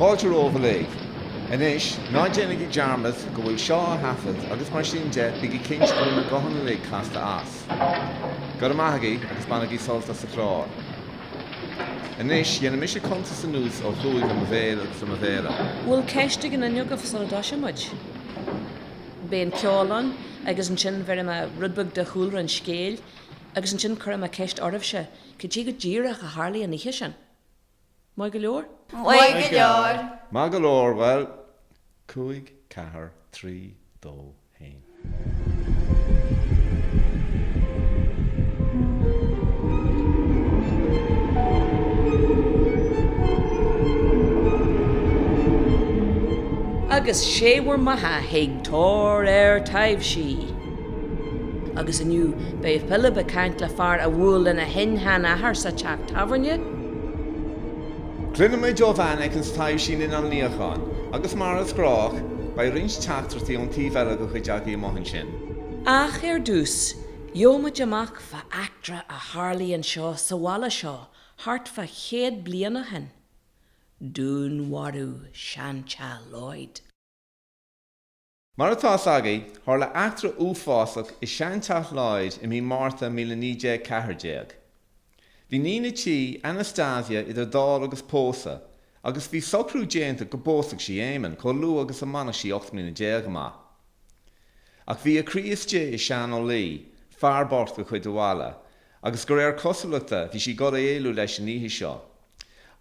Fáilte rómha lé. Inis, ná déananig dearmad go bhfuil seo a hafad agus mar sin de bigí cinse go na gohanna lé casta as. Gur maithagaí agus banagaí solta sa chlár. Inis, dhéana mis conta sa nús ó chuig am bhéil agus am bhéile. Bhfuil ceiste gan inniu go fasáidá sé muid. Bíon ceálan agus an sin bhar a rudbug de chúlra an scéil agus an sin chur a ceist ormhse go dtí go ddíireach a Harlaí an ihe sin. Má go leor? Má go leor. Má go leor, well, 5, 4, 3, 2, 1. Agus séhar maithe héag Tóir Taibhsí. Agus aniu beidh pile be caint le fear a bhfuil in a hinhan ahar sa teach taibhne. Clunne mé Joe Van ag an Taibhsí in an líochán, agus mar a scrách, ba rins teachtartaí an tíbhile go chuideagaí amach sin. Ach dús, Jóma amach fa actra a Harlaí an seo sa bhalla seo, hart fa chéad bliana hen. Dhún warú seancha Lloyd. Mar atá agaí, tharla actra uafásach i seanteach Lloyd i mí Martha 1940. Bhí nína tí Anastasia idir dál agus pósa, agus bhí socrú déanta go bósach sí éimen, có lú agus a manach sí 8 má. Ach bhí a críoste i sean ó lí, fearbort go chuid dohile, agus gur cosalachta bhí sí god a éilú leis an níhi seo.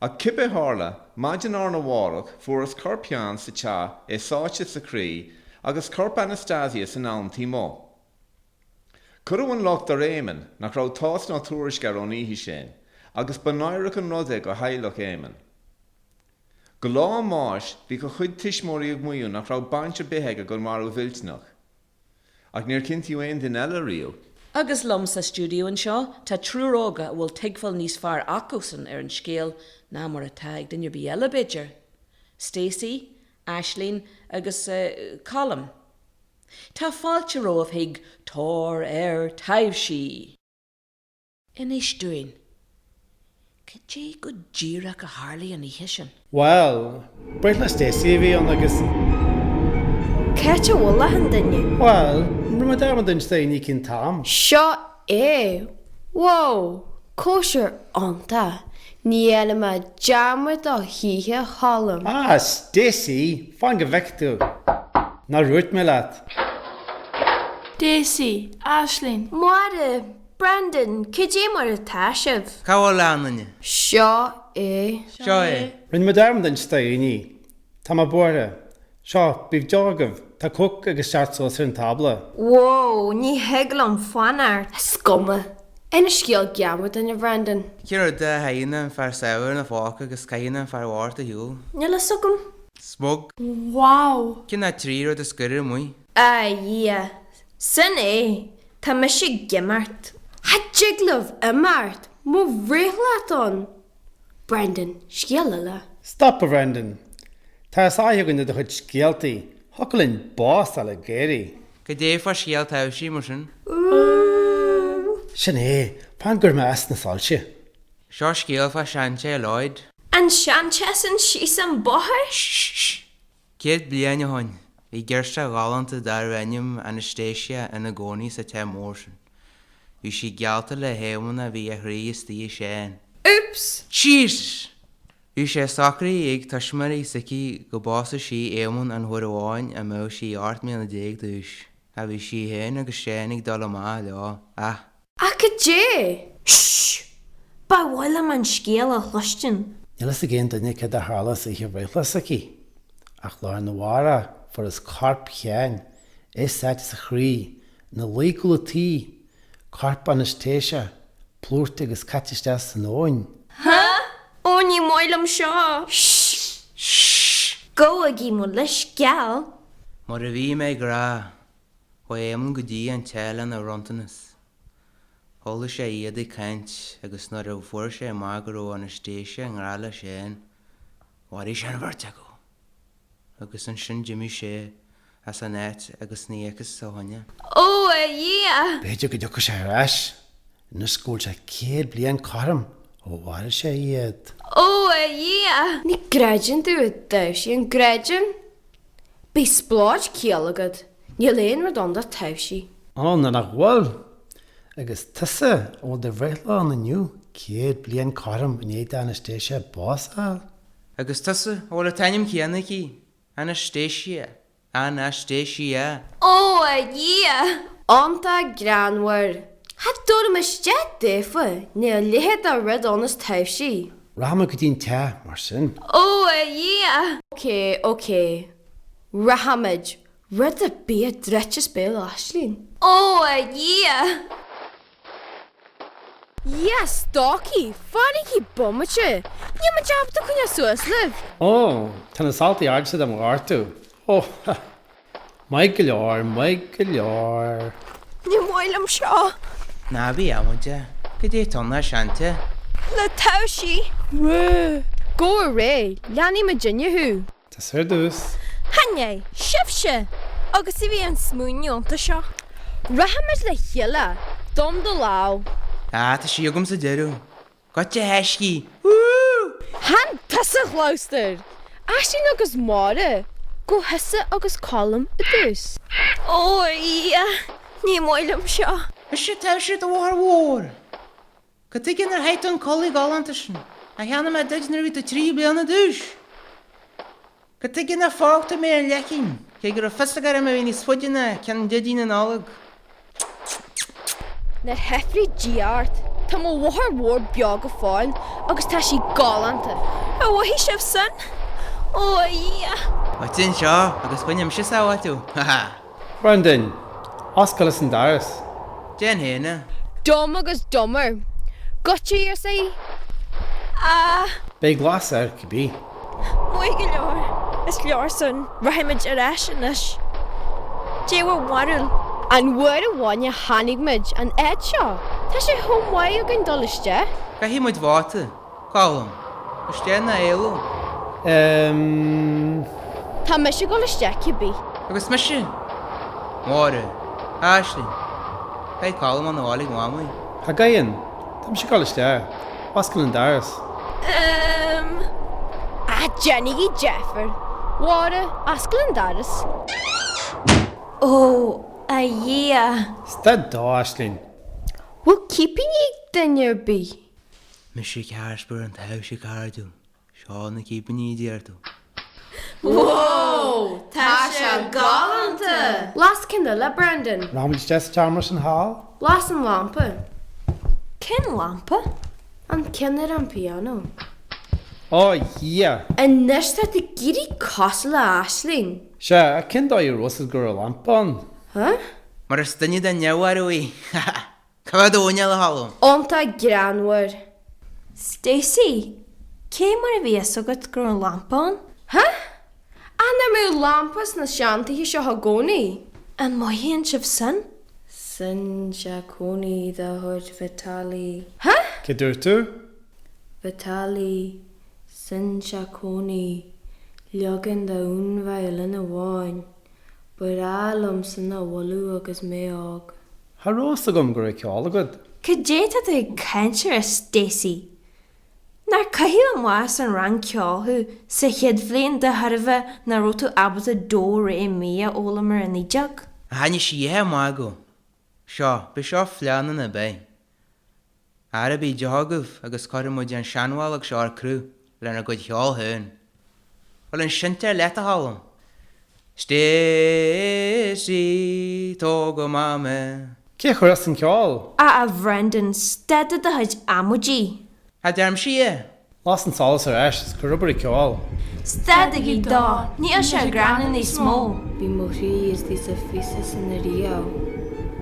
Ach cibe tharla, maidian ar na bhárach furas corpián sa te sáite sa crí, agus corp Anastasia san am tímó. Curú an locht ar éimen nach rá tás ná túriscear ó níhi sin, agus banáireach an rodé go hailech éimen. Go lá an máis bhí go chuid tismóí ag muú nach rá bainte bithe go mar ó bhiltnach. Ach níor cinntiú aon den eile riú. Agus lom sa stúdio an seo, tá trúróga bhfuil teagfáil níos fearr acúsan ar an scéal ná mar a taig den bí eile bidger. Stacey, Aisling agus Colm. Tá fáilte rómh hiag Tóir Taibhsí. Inis dúin, cé go ddíireach a Harlaí an ihe sin? Well, breid le Stacey bhí an agus... Céite bhla an duine? Well, mar darmad den staí cinn tam. Seo é. Wow, cóisiir anta. Ní eile ma dearmad ó híthe hálam. Ah, Stacey, fáin go bheichtú. Na ruút me leat. Daisy, Aisling. Máire, Brandon, cé mar a taisibh? Coláiste nanne. Seo é. Seo é. Rinn mar darmad den staí ní. Tá má bóra. Seo, bíh deagah, tá cook agus seaartsos ar an tabla. Wow, ní heglam fanart. Scumma. Ina scéal geamad in Brandon. Cíar de haine an fear saoir na fáca agus caine an fear bhharta hiúil. Nila sugam? Smog. Wow. Cin na trí ru a scurir muoi. Yeah. San é. Tá me sé gimmart. Ha jiglah imart. Mo réhlaat on. Brandon, scéal le. Stop a Brandon. Tá sáithegann de chuid scéaltaí. Thocalinn bás a le géirí. Go dé far scéal Taibhsí mar sin. Sin é, pan gur me as na sáilte. Seo scéal fa seanse Lloyd. An seanchas an síos an bothair? Céad bliana hain. Bhí geirste gálananta darhainnim Anastasia ina gcónaí sa te mór sin. Bhí si gealta le hémanna bhí a chríos tí séin. Oops! Jesus! Bhí sé sacraí ag tuismarí sací go bása sí éman an thuaráin a mó sí 8 dúis. A bhí sí héin agus sénig dul amá leo. Acha dé! Shh! Ba bhfuil man scéal a chlustin. Nílas a géan duine cad a hálas a bhréchlas ací. Ach láir na bhara for is carp chean, is sáte sa chrí, na léicúla tí, carp Anastasia, plúirt agus catiste san óin. Ó ní máilm seo. Shh! Shh! Go a gí mo leis geal. Mar a bhí mé gra, ó éman go dtí an telan a rontanas. Thóla sé iad i caint agus nar a bhuair sé mágur ó Anastasia an grála séin, warí sé an bhirrte go. Agus an sin Jimmy sé as an éit agus níchas sa haine. Ó, yeah! Beidir go deocha sé rais, na scóil sé céad blian carm ó bhhair sé iad. yeah. Ní greidirn dú Taibhsí an greidirn. Bí spláid céalagad. Ní léon redonda Taibhsí. Ó na nach bhfuil. Agus tusa ó de bhreithla an aniu. Céad blian carm in éad anastéise básáil. Agus tusa óla tainim chéannaí Anastéisia. Anastéisia. Yeah. Anta granhar. Had dúr me stead défa. Ní léhead a redonas Taibhsí. Rahama go dtín te mar sin. Yeah. Okay. Rahamid. Red a bí a dreitse spéil Aislín. Yeah. Yes, Docky. Fanny bommetje. Ní ma job do chunne suasliv. Ó, tá na saltaí agsad am gáirtú. Ó, maig go leor. Ní mhailim seo. Na bhí amide, go dé tonna seanta. Le Taibhsí. Go a ré. Leanní ma jinnehu. Tá sur dús. Hanne, sibse. Agus I bhí an smúneonta seo. Rahamid le chiala. Dom do lá. Tá sí agam sa deirú. Gote heiscí. Han tusa chlóster. Aislín agus máre. Go hesa agus colm a dús. Yeah. Ní mhailim seo. Is sé Taibhsí do bhór. Go tuigin ar heit an colaí gálantasin. A cheanna me deidnar ví a 3 bliana dúis. Go tuigin ar fágta mé an lecinn. Cé gur a festagar am a bhí ní sfuidina cean dedín an álag. Na hefri giart. Tá mo bhthar mór beag go fáil agus tá sí gálanta. A bhí sibh san? Yeah. Tin seo agus chuinem si sáhaú. Brendan, oscail san daras. Déan héna. Dom agus dummer. Gotcha ar sé? Bé glas ar go bí. Mui go leor. Is leor san. Rahimid ar eisianis. Déhar waril. An bhuair a bhaine hanigmid an éid seo. Tá sé thomhaid ag an doliste? Ga hí muid bháta. Cálam. Is déan na éú. Tá me sé goliste cibí. Agus me sin. Máre. Aislín. Cé cálam an bhálaigh mámaí. Tá gaon, tam sé gáiste. Oscail an daras. Jenny Jeffer. Water, Oscail an daras. Yeah. Stad dá, Aislín. Well, keeping you then your bee. Me sé cearspur an Taibhsí cardú. Seo na cípaní díartú. Whoa! Tasha Galanta! Last kindle, Brandon. Rámid des Chalmers an hall? Last an lampa. Ken lampa? An kenner an piano. Ó, yeah. And nesta the giri cosla Aislín. Se, a cin dá I rosad gur a lampan. Huh? Mar is duine den nehaí. Cad óine le hallam. Onta granwar. Stacy, cé mar a bhí agad gur an lampan? Huh? Anna mú lampas na seantaí seo hagóní. An má híonn sibh san? San Jaconi the Hood Vitali. Huh? Cé dúir tú? Vitali, San Jaconi, Legan the Unvail a bháin, Buralum san na walú agus méog. Tá rosta gom gur a ceála agad. Cadéta the cancer Stacy. Nar cahiú an was an rang ceolú sa chiad bhléon de Harbh na rótú abata dó ré mé ólamar in ideag. A haine sí é má go. Seo, be seo fleanan na bé. Ara bí deagah agus chuir muid an seanháil ag seo ar crú lena go cheáil thun. Bhil an sinnte le a hallam. Stacy, tóga mame. Cé churas an ceáil? A Brandon stead a haid amuji. A derm sí é. Las an salas ar eis, go rubar I ceáil. Stead a gí dá, ní a sé gran in smó. Bí morí is tí sa físas in na río.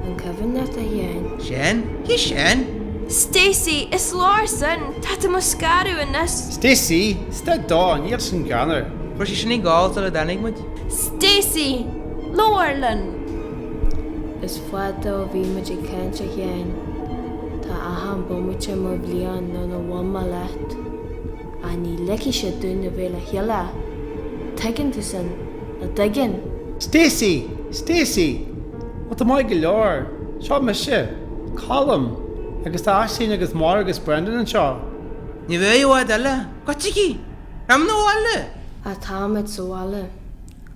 An cohan net a dhéin. Sin? Hí sin? Stacy, is lár san, tá muscaru in this. Stacy, stad dá, níl sin ganar. Fuair sí sin í gáilta le danig muid? Stacy, Lorlan. Is fada bhí muid I cante dhéin. Tá aham bomuite mar blian nó na bhama leat. A ní leici sé dún na bhéle heala. Tegan tú san, na dagan. Stacy, Stacy, wat am I go leor? Seo me se, Colm, agus tá Aislín agus Mar agus Brendan an seo. Ní bhéh bhá eile, Gotigi, am no alle. A táid sáile.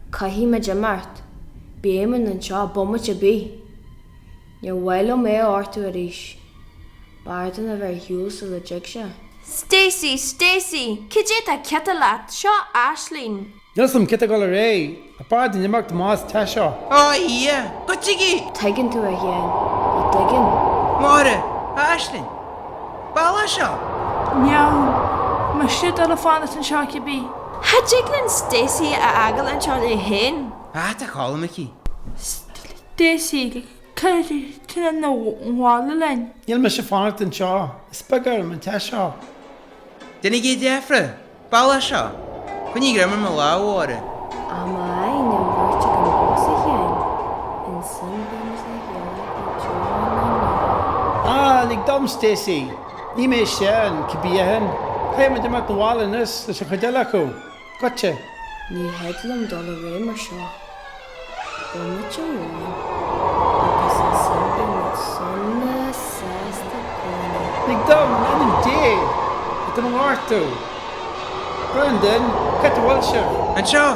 Caihí me de mart. Béman an seo bommate bí. Ní bhhaile mé áirtú a ríis. Bardan a bheith hiús a le deag se. Stacey, cé a ceta leat, seo Aisling. Nilsam kit go ré, a bard in imacht más te seo. Ie, gotigi. Taigen tú a héan. A dagan. Máre, Aisling. Bala seo. Neam. Mae siad ar y ffan at yn siarc i bi. Ha jiglin Stacey a agal an seo le hen. Ta colm chi. Desi, cael ti'n yna wal y len. Niel me se fanart an seo, Ispegar man te seo. Dyna gyd defra. Bala seo. Cwn i gramar me law o'r. A mae yn ymwyrtio gan bos a héan. Yn symbol a héan a joan Lig dom Stacey. Ní mé sean cibíhan. Cai me imacht an wall in is, leis a chodela go. Gotcha. Ní headlam dul a ré mar seo. Bumit a bháin. Agus an symbol na sunna sesta gona. Lig dom, an dé. It an artu. Brendan, cat wal seo. An seo.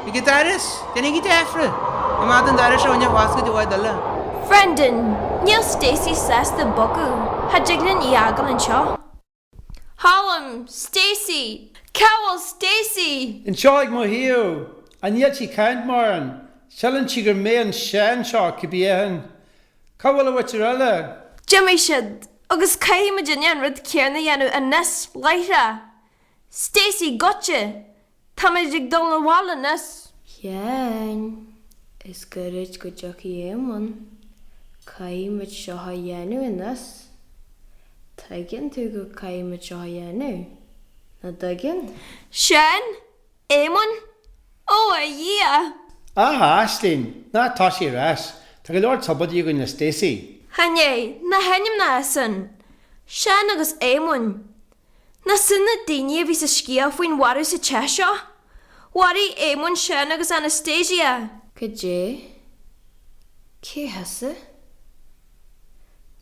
I gyd daris. Dyna gyd defra. I maad an daris o'n i'n wasga di waid ala. Brendan, níl Stacey sesta bogu. Ha jiglin I agal an seo. Hallam, Stacey. Cowell, Stacey. In seo ag mo hiú. An iad si caint maran. Sealan si gur mé an sean seo cibíhan. Cawal a watir ala. Jimmy siad, agus caihí ma dinne an rud cearna dhéanú a nes leithre. Stacey, gotcha. Tá me dig dul na bhála nes. Chéan, is gyrrid go joci éman. Caihí ma seo ha dhéanú a nes. Taigin tú go caihí ma seo ha dhéanú. Na dagin? Sean, éman? Oh, yeah. Aisling, na tá sé ras. Tá go leir tabad í go na Stacey. Hanye, na henim na asan. Sean agus éman. Na sinna daine bhí sa scia faoin waru sa teseo. Warí éman Sean agus Anastasia. Cé? Cé hasa?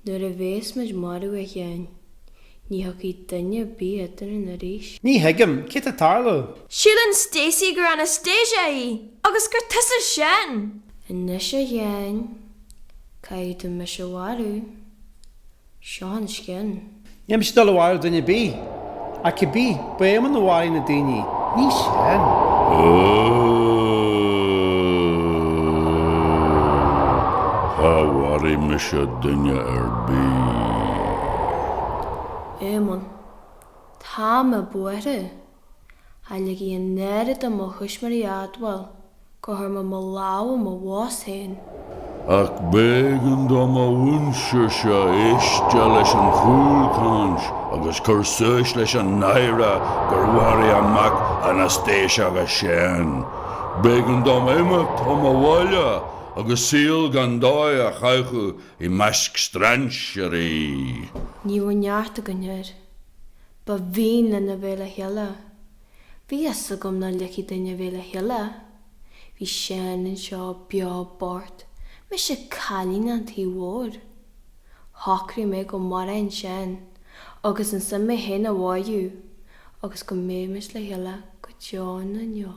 Nuair a bhés meid marú a chean. Ní hoci daine bí etan na ríis. Ní heigim, cé a tarlo. Siúlan Stacey gur Anastasia í, agus gur tusa Sean. In nes a chean, caid a mis a waru. Sean skin. Niem si dal bhhair duine bí. A cibí, ba éman na bhhaí na daoine. Ní sean. Hawari misha dunya bí. Éman, tá me buire. Halig í an nerid a mo chuismarí adwal, go thar me láw a mo was hain. Ach began do ma wunse se éiste leis an chúlcáins agus cur suis leis an naira gur bhharí amach Anastasia agus Sean. Began dom éimecht am a bhaile agus síl gan dói a chaichu I measc stranseí. Ní bhainneart a ganneir, ba bhín le na bhéile heile. Bhí asa gom na lici daine bhéile heile. Bhí Sean an seo beo bort. Me se cálín an tí bhór. Thocrí mé go mar an Sean, agus an san mé héna bháidú, agus go méimis le heile go teán na neor.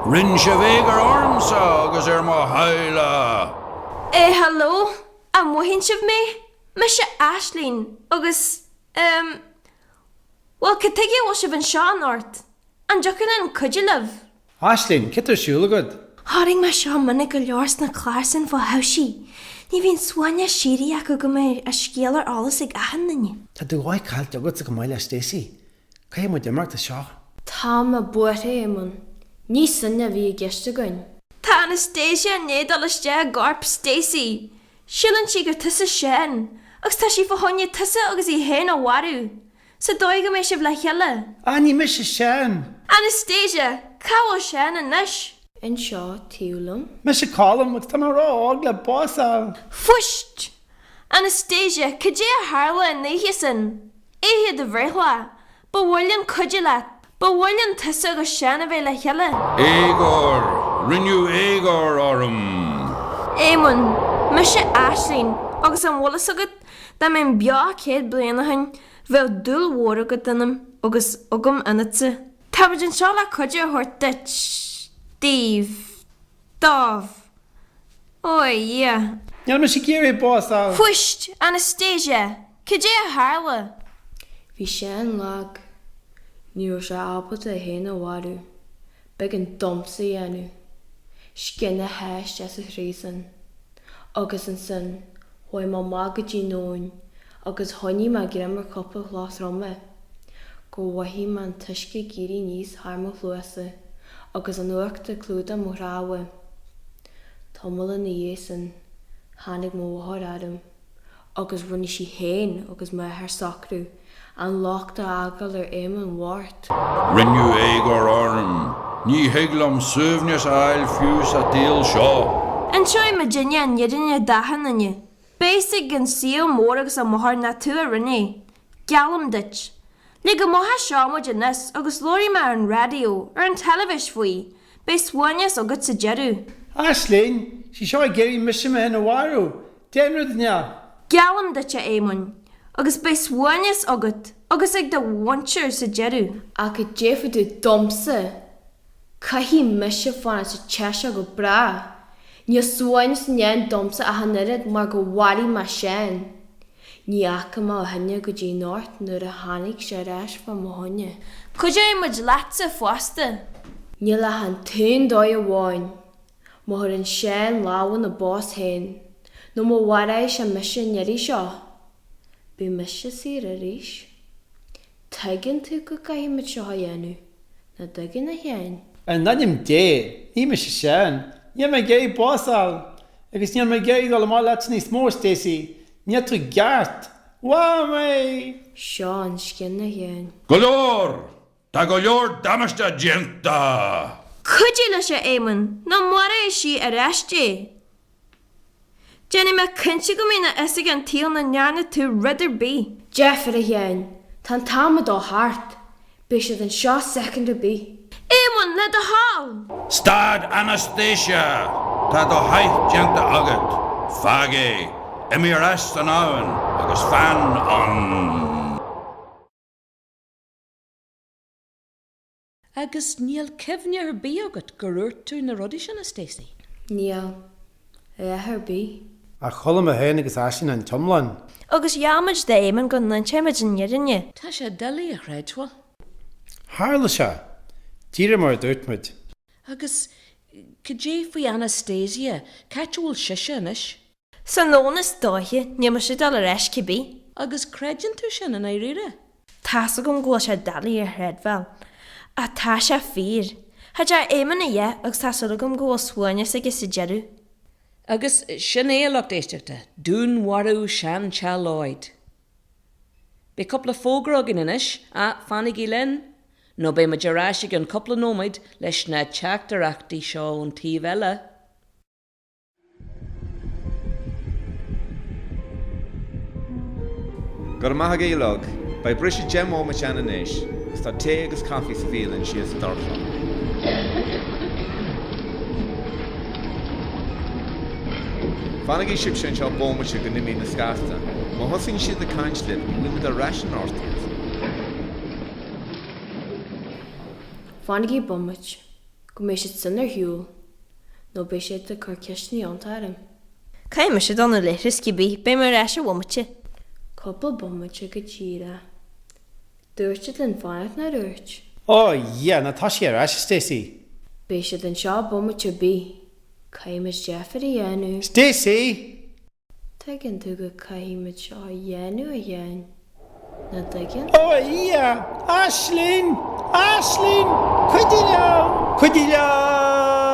Rinn se bhégar ormsa agus má haile. Hello, a muhin sib mé? Me se Aisling, agus, well, catigi was sib an Sean ort. An jocan an cudjalav. Aisling, cé ar siúla god. Haring me seo muna go leors na chlásan fá Taibhsí. Ní bhín suaine sírí acu go mé a scéalar álas ag ahan nanne. Tá dú bhaid cailt agad sa go maiile Stacey. Cé mu imacht a seo. Tá me buirthe éman. Ní sanna bhí gceiste goin. Tá Anastasia nédal iste garp Stacey. Siúlann si gur tusa Sean, agus tá si fáinne tusa agus I héna waru. Sa dói go mé sibh le cheile. Ní me se Sean. Anastasia, cáil Sean a nes. In seo tíúlam. Me se cálam agus tá rá ág le bása. Fusht! Anastasia, cudé a hála in néhiasan. Éhe de bhreithla. Ba bhfuilin cudé le. Ba bhfuilin tusa go Sean a bheith le cheile. Éigor, rinneú éigor orm. Éman, me se Aisling, agus an bhlas agad da mé bea céad blianahain bheith dúil mhór agad anam agus ugam anatsa. Tabid an seo le chuidir thuirta Steve, Dov. Yeah. Neall me sé géir básal. Fuist, Anastasia. Cydé a harla. Bhí sé an lag. Níor sé ábalt a héana warú. Beg an domsa dhéanú. Scinna heist as a chrísan. Agus an sin, hoi má magadí nóin, agus honí má grimar coppla glas romme. Go wahí man tuisci gíri níos harma chluasa, agus an uachta clúda mhráha. Tomala na dhéasan, hánig mó adam, agus runni si héin agus me haar sacrú, an láchta agal éman wart. Rinnew égar orm, ní heglam sövnes ail fiús a déal seo. An seo ma dinne an jedinne dahan anje. Basic an síl mór agus a mohar na tú a rinne. Galam ditch. Lig go moha seáma jinnis agus lóri mar an radio ar an televis fui. Bes wanyas agat sa jeru. Aisling, sí seo géirí misisiime hena warú. Déanrad nea. Galam ditch a émun. Agus bes wanyas agat. Agus ag da wancher sa jeru. Ag a jefu du domsa. Cahi misisi fan sa chesha go bra. Ní suains nien domsa a hanirid mar go wari ma shen. Ní aca má hynne go dí nort nuair a hanig sé reis fa mo honne. Cwyd ei myd latsa fwasta? Ní le han tún dói a bháin. Mór an shen láwan a bós hen. No mo warai sé misisi neri seo. Bí misisi sír a ríis. Taigin tú go cahi myd seo haenu. Na dagin a hen. An nadim dé, ní me sé sean. Ní me géir básal. Agus ní me géir dal má leat ní smór Stacey. Ní tú gart. Wá mé. Seo an skin a hen. Golor! Ta golor damasta genta! Cwyd le sé éman, na mwara e si a resti. Jenny me cynsi go mi na esig an tíl na njarna tú rydder bí. Jeff a hen, tan tamad o hart. Bishad an seo second a bí. Éman na da hall. Stad Anastasia! Ta do hÁit genta agat. Fage! Emi rest an áin, agus fan an. Agus níl cefne ar bí agat gurúir tú na rudí sin na Stacey. Níl, her bí. A cholam a hen agus asin an tomlan. Agus jamaj da éman gon nan chemaj in yerinne. Tá sé deli a chréidhil. Harla se. Díra mar dúirtmid. Agus cydé fwy Anastasia, catúil siise inis. San nónas dóithe, níma sé dal a reis cibí. Agus creidean tú sin in éire. Tás a gom gwa sé dali ar hedfel. A tá sé fír. Had ar éman a ie, agus tás a gom gwa swaine sa gys y jeru. Agus sin éalacht éisteachta, Dhún warú sean Háit. Be coppla fógragin inis, a fannig í len. No be ma jarashig an coppla nómaid leis na teachtarachtaí seo an tíh eile. Gur maithe géalog, ba brise gem ó me sean inis, gus tá té agus cafi sa bhílann sios a darfla. Fannig í sib sin seo bómate go nimí na scasta, má thosaíonn siad a cainslid bhuiimid a rasin ortaíocht. Fannig í bommach, go mé sé sinnar hiúil, nó bé sé de chur ceisní antárim. Caim me sé donna leithris cibí, bé mar reis a womate. Coppla bommate go tíra. Dúirte den fáinach na dúirt. Na tá sé ar eis, Stacey. Bé sé den seo bommate bí. Caiimiid Jeffar a dhéanú. Stacey! Taigin tú go caiimiid seo a dhéanú a dhéan. Na taigin? Aisling! Aisling! Cuidí leo!